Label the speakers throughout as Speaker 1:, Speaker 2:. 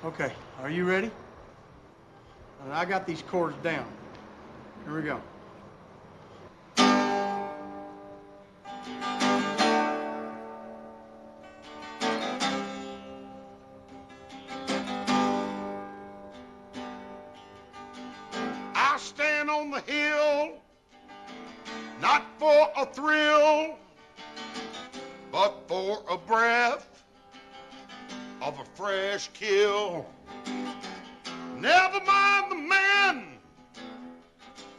Speaker 1: Okay, are you ready? I got these chords down. Here we go. I stand on the hill, not for a thrill, but for a breath of a fresh kill. Never mind the man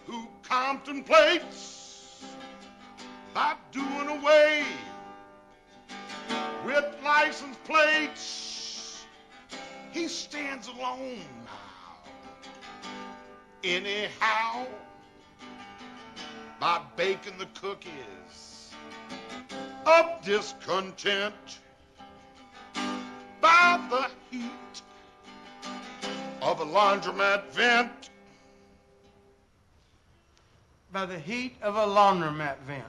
Speaker 1: who contemplates by doing away with license plates. He stands alone now, anyhow, by baking the cookies of discontent by the heat of a laundromat vent. By the heat of a laundromat vent.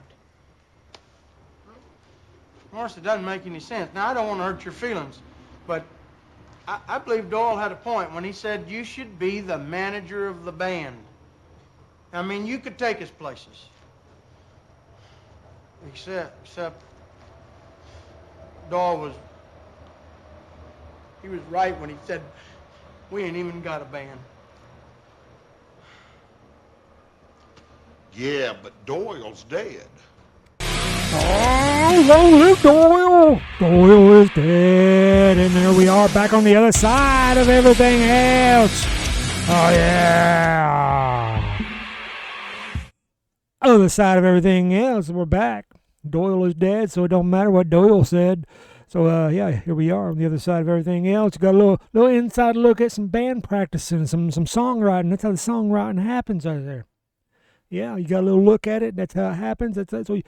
Speaker 1: Of course, it doesn't make any sense. Now, I don't want to hurt your feelings, but I believe Doyle had a point when he said you should be the manager of the band. I mean, you could take us places. Except Doyle was right when he said we ain't even got a band. Yeah, but Doyle's dead.
Speaker 2: Oh, long live Doyle! Doyle is dead, and there we are back on the other side of everything else. Oh, yeah. Other side of everything else, we're back. Doyle is dead, so it don't matter what Doyle said. So, yeah, here we are on the other side of everything else. Got a little inside look at some band practicing, some songwriting. That's how the songwriting happens out there. Yeah, you got a little look at it. That's how it happens. That's what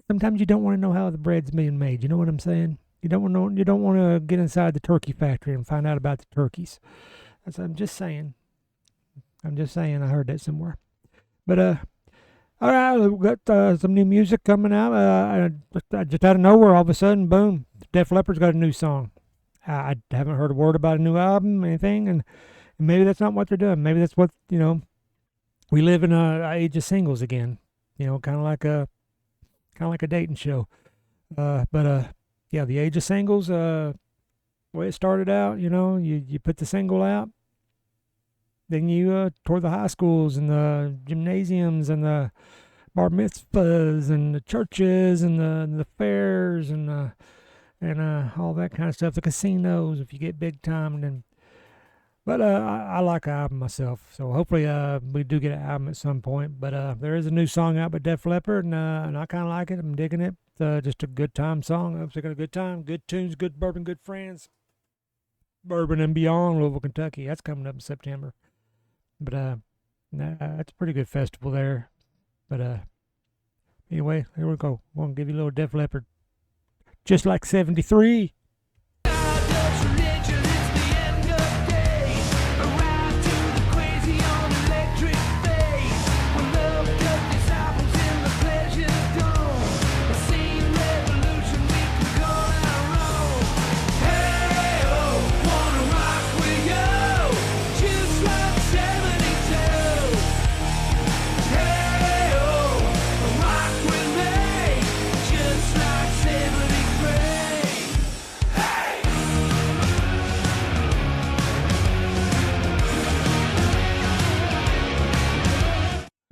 Speaker 2: sometimes you don't want to know how the bread's being made. You know what I'm saying? You don't want to get inside the turkey factory and find out about the turkeys. I'm just saying. I heard that somewhere. But all right, we've got some new music coming out. Just out of nowhere, all of a sudden, boom, Def Leppard's got a new song. I haven't heard a word about a new album, anything, and maybe that's not what they're doing. Maybe that's what, we live in a age of singles again. Kind of like a dating show. But yeah, the age of singles. The way it started out, you put the single out, then you toured the high schools and the gymnasiums and the bar mitzvahs and the churches and the fairs and all that kind of stuff. The casinos, if you get big time, But I like an album myself, so hopefully we do get an album at some point. But there is a new song out by Def Leppard, and I kind of like it. I'm digging it. Just a good time song. I hope you're having a good time. Good tunes, good bourbon, good friends. Bourbon and Beyond, Louisville, Kentucky. That's coming up in September. But it's a pretty good festival there. But anyway, here we go. I'm going to give you a little Def Leppard. Just like 73.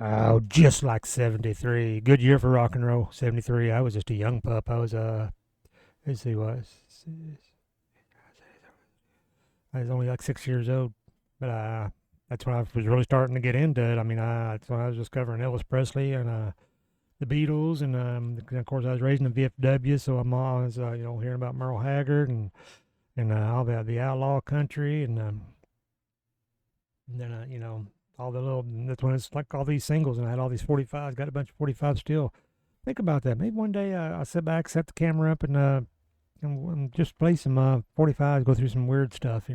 Speaker 2: Oh, just like 73. Good year for rock and roll. 73. I was just a young pup. I was, let's see, I was only like 6 years old. But that's when I was really starting to get into it. I mean, that's when I was discovering Elvis Presley and the Beatles. And of course, I was raised in the VFW, so I'm always, hearing about Merle Haggard and all the outlaw country. And then, all the little, that's when it's like all these singles, and I had all these 45s, got a bunch of 45s still. Think about that. Maybe one day I'll sit back, set the camera up, and just play some 45s, go through some weird stuff.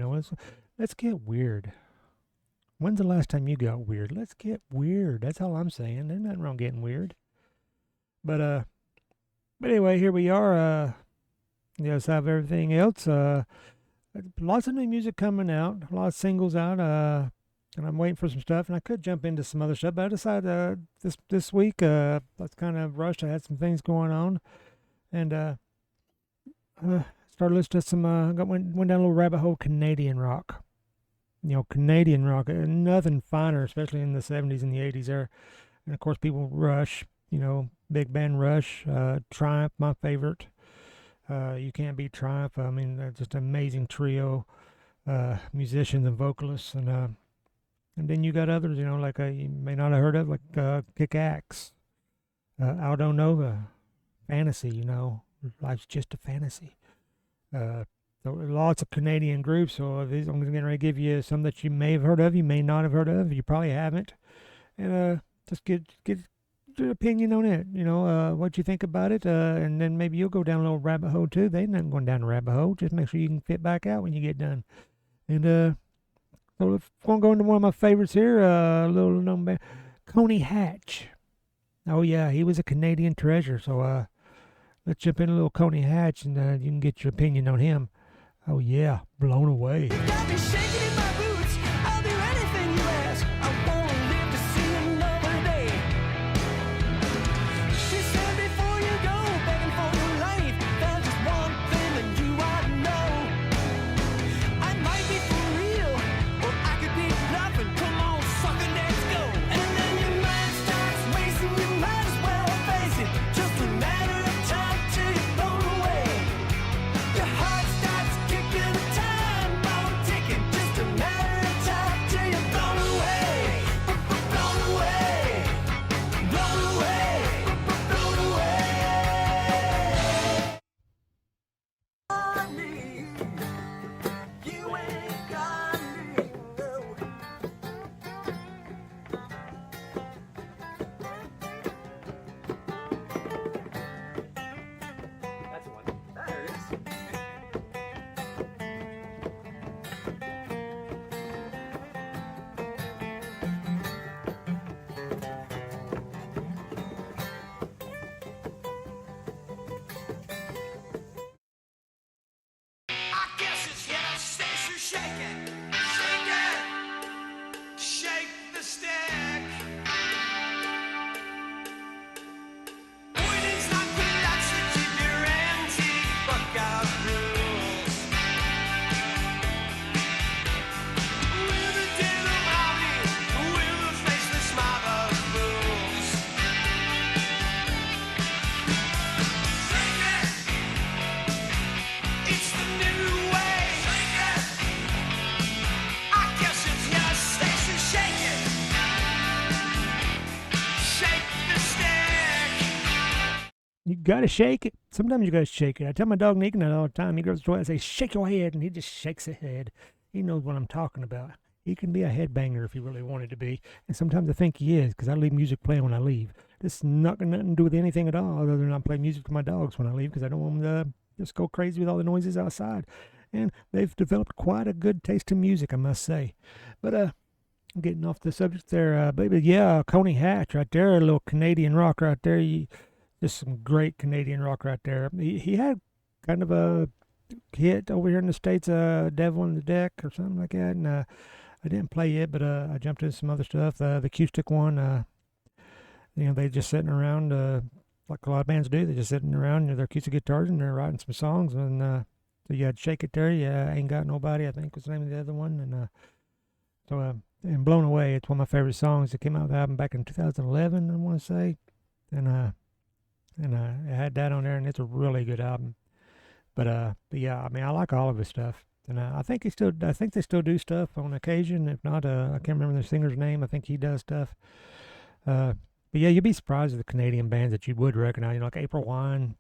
Speaker 2: Let's get weird. When's the last time you got weird? Let's get weird. That's all I'm saying. There's nothing wrong getting weird. But anyway, here we are. The other side of everything else. lots of new music coming out, a lot of singles out. And I'm waiting for some stuff, and I could jump into some other stuff, but I decided this week I was kind of rushed. I had some things going on, and started listening to some. Went down a little rabbit hole, Canadian rock. Canadian rock, nothing finer, especially in the 70s and the 80s there. And of course, people Rush, big band Rush, Triumph, my favorite. You can't beat Triumph. I mean, they're just an amazing trio, musicians and vocalists, and then you got others, like you may not have heard of, like Kick Axe, Aldo Nova, Fantasy. Life's just a fantasy. So lots of Canadian groups. So I'm going to give you some that you may have heard of, you may not have heard of, you probably haven't, and just get your opinion on it. What you think about it, and then maybe you'll go down a little rabbit hole too. They ain't not going down a rabbit hole. Just make sure you can fit back out when you get done. And so I'm going to go into one of my favorites here. A little known band, Coney Hatch. Oh yeah, he was a Canadian treasure. So let's jump in a little Coney Hatch, and you can get your opinion on him. Oh yeah, Blown Away.
Speaker 3: Got me shaking in my boots. I'll do anything you ask. I wanna live to see another day. She said before you go, begging for your life, there's just one thing that you ought to know. I might be for real, or I could be bluffing. Come on, sucker, let's go. And then your mind starts racing. You might as well face it. Just a matter of time till you're blown away. Your heart starts kicking, time bomb ticking. Just a matter of time till you're blown away. Blown away. Blown away. Blown away. You ain't got me, no.
Speaker 4: That's one. There it is.
Speaker 3: I guess it's yeah, stay so shake it, shake it, shake the stick. Pointing's not good, that's to keep your antique book out rules. With a deal of hobby, with a faceless mob of fools. Shake it. It's the new way. Shake it. I guess it's your station. Shake it. Shake the stick.
Speaker 2: You gotta shake it. Sometimes you gotta shake it. I tell my dog Negan that all the time. He goes to the toilet and I say, shake your head, and he just shakes his head. He knows what I'm talking about. He can be a headbanger if he really wanted to be, and sometimes I think he is, because I leave music playing when I leave. This is not got nothing to do with anything at all, other than I play music to my dogs when I leave, because I don't want them to just go crazy with all the noises outside. And they've developed quite a good taste in music, I must say. But I'm getting off the subject there, baby. Yeah, Coney Hatch right there, a little Canadian rock right there. Just some great Canadian rock right there. He had kind of a hit over here in the States, Devil in the Deck or something like that, and I didn't play it, but I jumped into some other stuff. The acoustic one, they just sitting around, like a lot of bands do. They're just sitting around with their acoustic guitars and they're writing some songs. And so you had Shake It There, yeah, Ain't Got Nobody, I think was the name of the other one. And and Blown Away, it's one of my favorite songs. It came out of the album back in 2011, I want to say. And I had that on there, and it's a really good album. But yeah, I mean, I like all of his stuff. And I think they still do stuff on occasion. If not, I can't remember the singer's name. I think he does stuff. But yeah, you'd be surprised at the Canadian bands that you would recognize, like April Wine.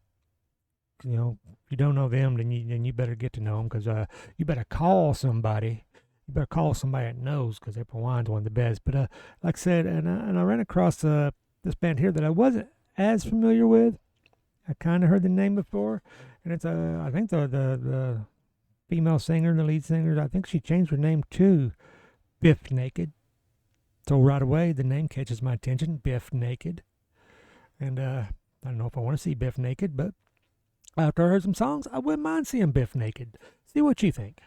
Speaker 2: If you don't know them, then you better get to know them, because you better call somebody. You better call somebody that knows, because April Wine's one of the best. But like I said, and I ran across this band here that I wasn't as familiar with. I kind of heard the name before, and it's I think the female singer, the lead singer, I think she changed her name to Bif Naked. So right away, the name catches my attention, Bif Naked. And I don't know if I want to see Bif Naked, but after I heard some songs, I wouldn't mind seeing Bif Naked. See what you think.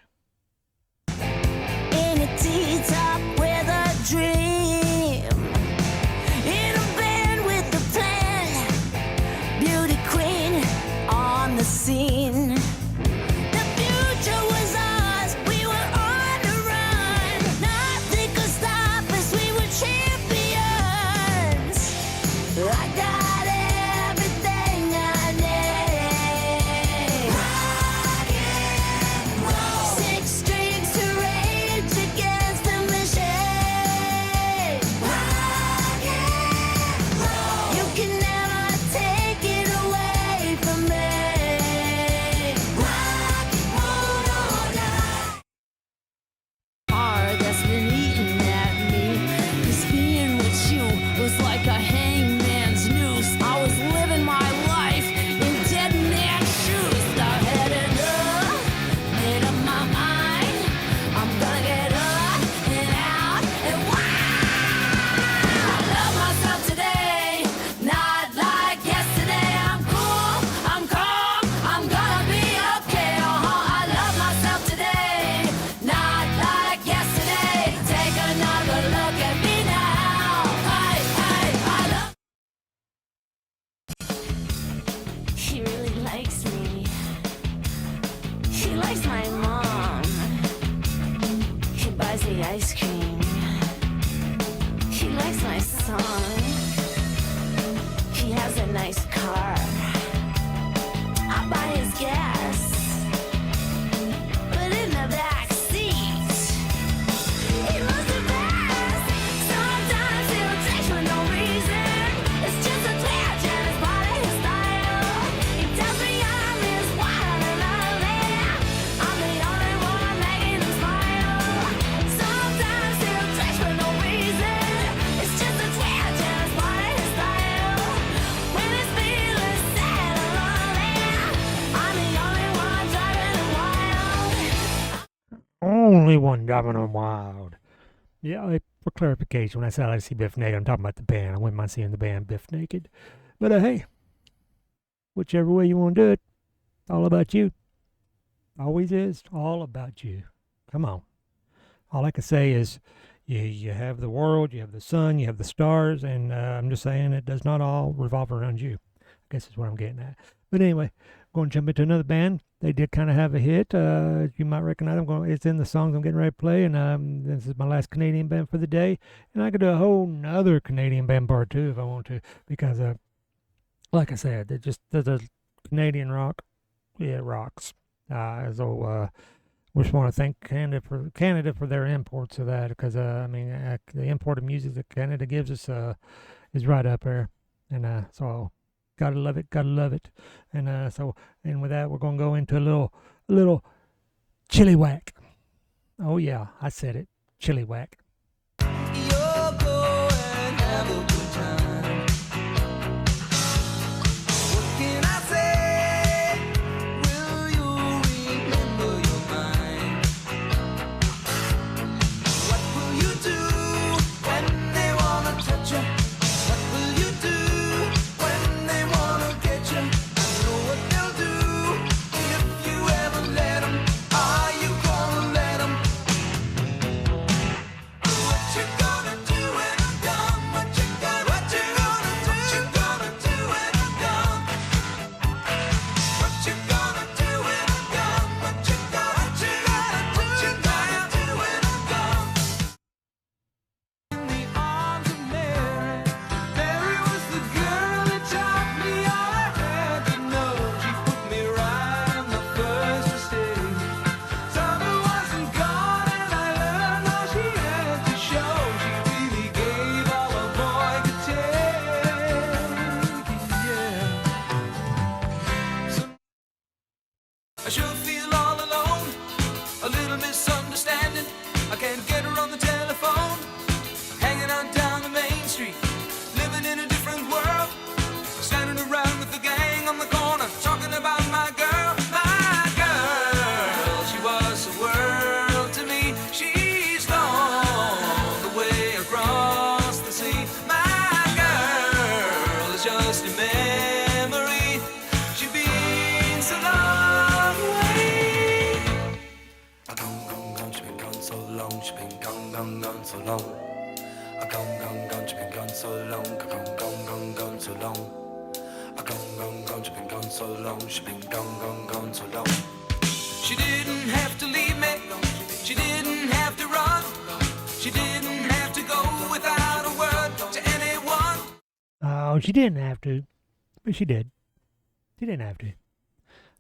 Speaker 5: ice cream. He likes my song. He has a nice car. I buy his gas. But in the back seat, he loves the best. Sometimes he'll text for no reason. It's just a twitch and it's part of his style. He tells me I'm his wild and lovely. I'm the only one making him smile. Sometimes he'll text for no reason. It's just a twitch and it's part of his style. When he's feeling sad or lonely, I'm the only one driving him wild.
Speaker 2: Only one driving them wild. Yeah, for clarification, when I said I like to see Bif Naked, I'm talking about the band. I wouldn't mind seeing the band Bif Naked. But hey, whichever way you want to do it, all about you. Always is all about you. Come on. All I can say is you have the world, you have the sun, you have the stars, and I'm just saying it does not all revolve around you. I guess is what I'm getting at. But anyway, going to jump into another band. They did kind of have a hit. You might recognize them. It's in the songs I'm getting ready to play, and this is my last Canadian band for the day. And I could do a whole nother Canadian band part two if I want to, because like I said, they're the Canadian rock. Yeah, it rocks. We just want to thank Canada for their imports of that, because the import of music that Canada gives us is right up there, and so gotta love it, and with that we're gonna go into a little Chilliwack. Oh yeah, I said it, Chilliwack.
Speaker 3: You'll go and have a good time. What can I say? Will you remember your mind? What will you do when they wanna touch you? What will you do when they wanna get you? I know what they'll do if you ever let them. Are you gonna let them? What you gonna do when I'm gone? What you gonna do? What you gonna do when I'm gone? What you gonna do when I'm gone? What you gonna do when I'm gone? In the arms of Mary, Mary was the girl that taught me all I had to know. She put me right on the first mistake. Summer wasn't gone and I learned all she had to show. She really gave all a boy could take, yeah. I sure feel all alone, a little misunderstanding. I can't get her on the telephone, hanging out down the main street, living in a different world, standing around with the gang on the corner, talking about my girl, my girl. She was the world to me. She's gone the way across the sea. My girl is just a memory. She's been so long away. Gone, she's been gone so long. She's been gone so long. Gone, she's been gone so long. Gone so long. Gone, she's been gone so long. She's been gone so long. She didn't have to leave me. She didn't have to run. She didn't have to go without a word to anyone.
Speaker 2: Oh, she didn't have to, but she did. She didn't have to.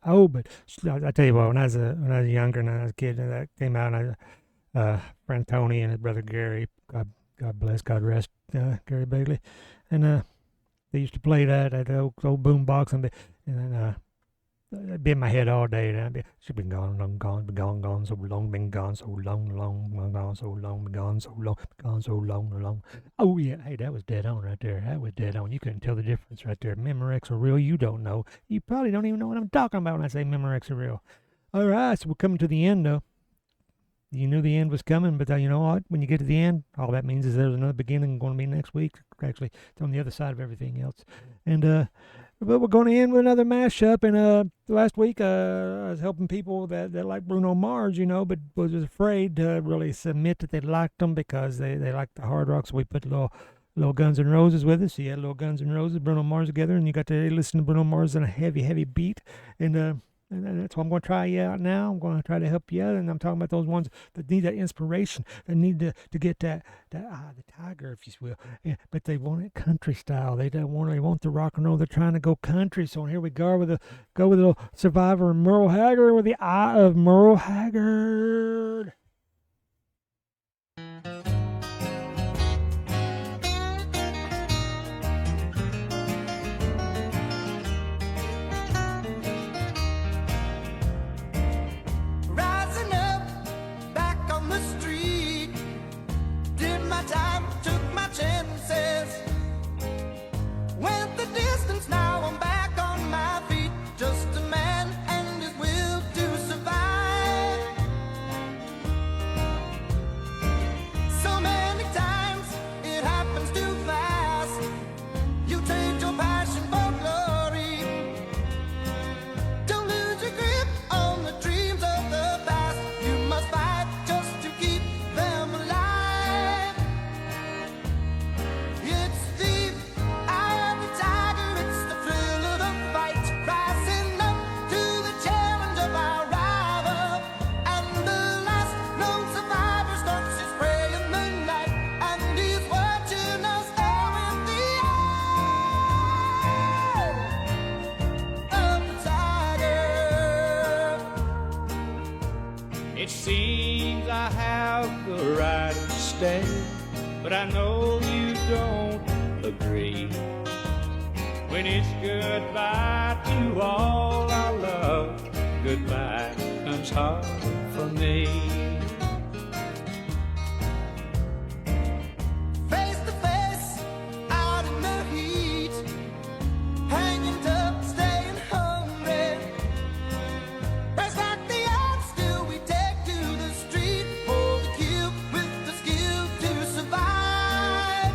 Speaker 2: Oh, but I tell you what, when I was younger and I was a kid, and that came out, and friend Tony and his brother Gary, God bless, God rest, Gary Bailey, and they used to play that at the old boom box, and then it'd be in my head all day, and I'd be, she's been gone, gone so long, been gone so long, gone so long, been gone so long. Oh yeah, hey, that was dead on right there. That was dead on. You couldn't tell the difference right there. Memorex are real. You don't know. You probably don't even know what I'm talking about when I say Memorex are real. All right, so we're coming to the end though. You knew the end was coming, but you know what? When you get to the end, all that means is there's another beginning going to be next week. Actually, it's on the other side of everything else. And but we're going to end with another mashup. And last week I was helping people that like Bruno Mars, but was afraid to really submit that they liked them because they liked the hard rock. So we put little Guns N' Roses with us. So you had little Guns N' Roses, Bruno Mars together, and you got to listen to Bruno Mars on a heavy, heavy beat. And And that's what I'm going to try you out now. I'm going to try to help you out. And I'm talking about those ones that need that inspiration, that need to get that eye of the tiger, if you will. Yeah, but they want it country style. They want the rock and roll. They're trying to go country. So here we go with a little Survivor Merle Haggard with the Eye of Merle Haggard.
Speaker 3: Rising up, back on the street. Did my time, took my chances. Went the distance, now I'm back on my feet. Just a man and his will to survive. So many times it happens too fast. You trade your passion for glory. Don't lose your grip on the dreams of the past. You must fight just to keep them alive. It's the eye of the tiger, it's the thrill of the fight. Rising up to the challenge of our rival. And the last known survivor starts his prey in the night. And he's watching us all in the eye of the tiger.
Speaker 6: It seems I have the right to stay, but I know you don't agree. When it's goodbye to all our love, goodbye comes hard for me.
Speaker 3: Face to face, out in the heat, hanging tough, staying hungry. Press like the odds, still we take to the street for the kill with the skill to survive.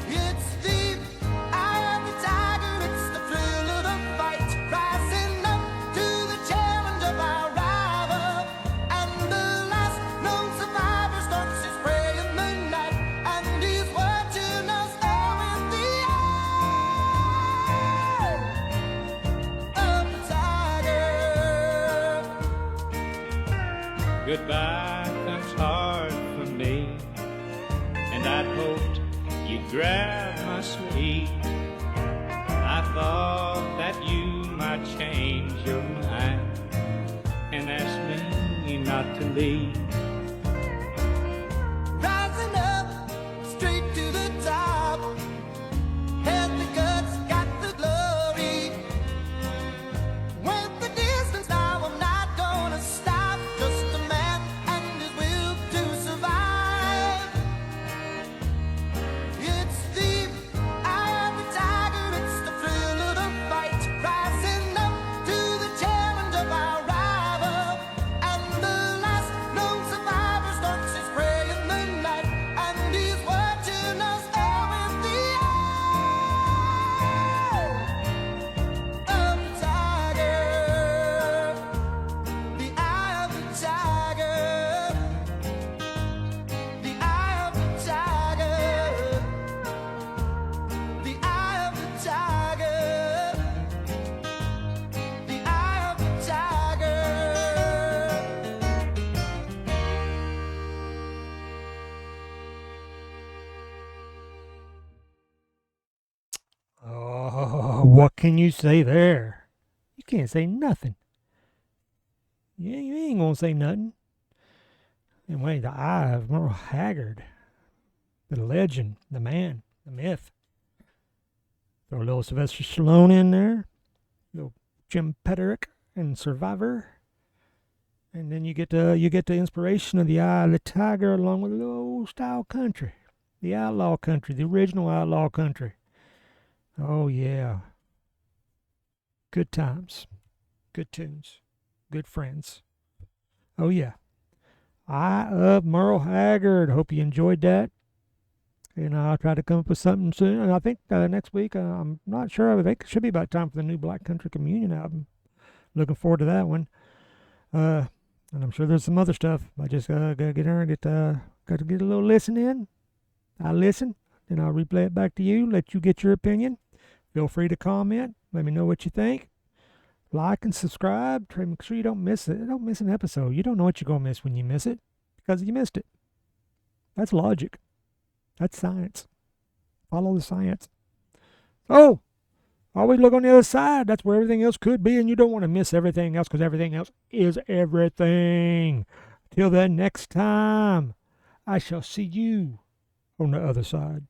Speaker 3: It's the eye of the tiger, it's the thrill of the fight. Rising up to the challenge of our rival. And the last known survivor starts his prey in the night. And he's watching us all in the eye of the tiger.
Speaker 6: Goodbye comes hard for me, and I'd hoped you'd grab my sleeve. I thought that you might change your mind and ask me not to leave.
Speaker 3: Rising up, straight to the top. Had the guts, got the glory. Went the distance, now I'm not gonna stop. Just a man and his will to survive. It's the eye of the tiger, it's the thrill of the fight. Rising up to the challenge of our rival. And the last known survivor starts his prey in the night. And he's watching us all in the eye of the tiger. The eye of the tiger. The eye of the tiger. The eye of the tiger. The eye of the tiger.
Speaker 2: Oh, what can you say there? You can't say nothing. Yeah, you ain't gonna say nothing. Anyway, the Eye of Merle Haggard, the legend, the man, the myth. Throw a little Sylvester Stallone in there, little Jim Petterick and Survivor, and then you get the inspiration of the Eye of the Tiger along with a little old style country, the outlaw country, the original outlaw country. Oh yeah, good times, good tunes, good friends. Oh yeah, Eye of Merle Haggard. Hope you enjoyed that. And I'll try to come up with something soon. And I think next week, I'm not sure. I think it should be about time for the new Black Country Communion album. Looking forward to that one. And I'm sure there's some other stuff. I just gotta get there and got to get a little listen in. I listen, then I'll replay it back to you. Let you get your opinion. Feel free to comment. Let me know what you think. Like and subscribe. Try to make sure you don't miss it. Don't miss an episode. You don't know what you're going to miss when you miss it because you missed it. That's logic. That's science. Follow the science. Oh, always look on the other side. That's where everything else could be, and you don't want to miss everything else because everything else is everything. Till then, next time, I shall see you on the other side.